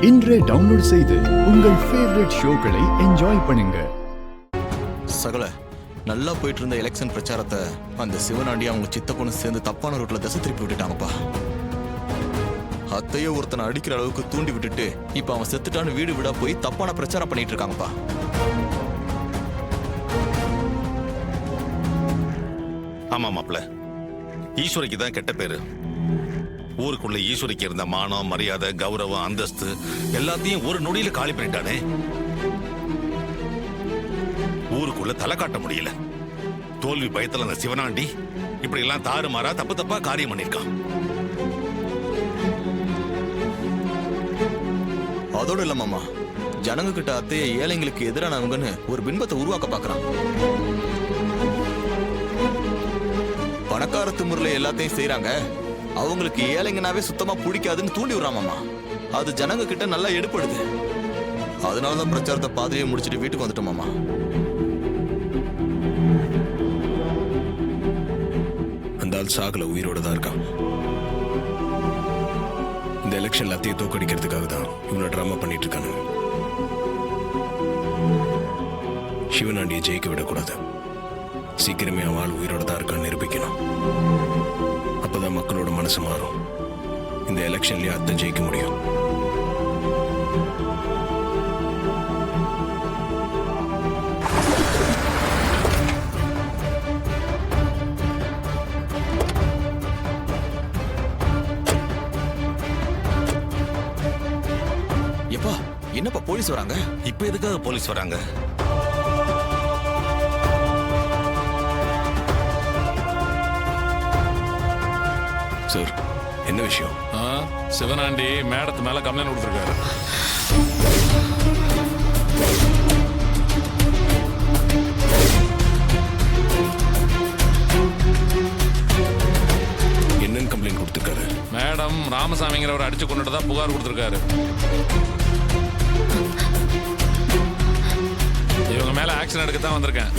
இன்றே டவுன்லோட் செய்து உங்கள் ஃபேவரட் ஷோக்களை என்ஜாய் பண்ணுங்க. சகல நல்லா போயிட்டு இருந்த எலெக்ஷன் பிரச்சாரத்தை அந்த சிவனாண்டி அவங்க சித்த பொண்ணு சேர்ந்து தப்பான ரூட்ல திசை திருப்பி விட்டுட்டாங்கப்பா. அத்தையே ஒருத்தனை அடிக்கிற அளவுக்கு தூண்டி விட்டுட்டு இப்ப அவன் செத்துட்டான்னு வீடு வீடா போய் தப்பான பிரச்சாரம் பண்ணிட்டு இருக்காங்கப்பா. ஆமா மாப்ள, ஈஸ்வரிக்கு தான் கெட்ட பேரு. ஊருக்குள்ள ஈஸ்வரிக்கு இருந்த மானம், மரியாதை, கௌரவம், அந்தஸ்து எல்லாத்தையும் ஒரு நொடியில காலி பண்ணிட்டானே. ஊருக்குள்ள தலை காட்ட முடியல. தோல்வி பயத்துல அந்த சிவனாண்டி இப்படி எல்லாம் தாறுமாறா தப்பு தப்பா காரியம் பண்ணிருக்கான். அதோட இல்ல மாமா, ஜனங்க கிட்ட அத்தைய ஏழைங்களுக்கு எதிரானவங்கன்னு ஒரு பின்பத்தை உருவாக்க பாக்குறான். பணக்கார திமுறையில எல்லாத்தையும் செய்யறாங்க, அவங்களுக்கு ஏழைங்கனாவே சுத்தமா பிடிக்காதுன்னு தூண்டி விடுறாமாமா. அது ஜனங்க கிட்ட நல்லா எடுப்படுது. அதனாலதான் பிரச்சாரத்தை பாதிரியை முடிச்சுட்டு வீட்டுக்கு வந்துட்டோம் மாமா. அந்த ஆள் சாகல, உயிரோட தான் இருக்கான். இந்த எலெக்ஷன்ல அத்தையை தோக்கடிக்கிறதுக்காக தான் இவனை டிராமா பண்ணிட்டு இருக்கானு. சிவனாண்டியை ஜெயிக்க விடக்கூடாது. சீக்கிரமே அவன் ஆள் உயிரோட தான் இருக்கான்னு நிரூபிக்கணும். அப்பதான் மக்களோட மனசு மாறும். இந்த எலெக்ஷன்லயே அத்தை ஜெயிக்க முடியும். எப்பா என்னப்பா போலீஸ் வராங்க? இப்ப எதுக்காக போலீஸ் வராங்க? சார், என்ன விஷயம்? சிவனாண்டி மேடத்து மேல கம்ப்ளைண்ட் கொடுத்துருக்காரு. என்னன்னு கம்ப்ளைண்ட் கொடுத்துருக்காரு? மேடம் ராமசாமிங்கிறவர் அடிச்சு கொண்டுட்டு தான் புகார் கொடுத்துருக்காரு. இவங்க மேல ஆக்ஷன் எடுக்க தான் வந்திருக்கேன்.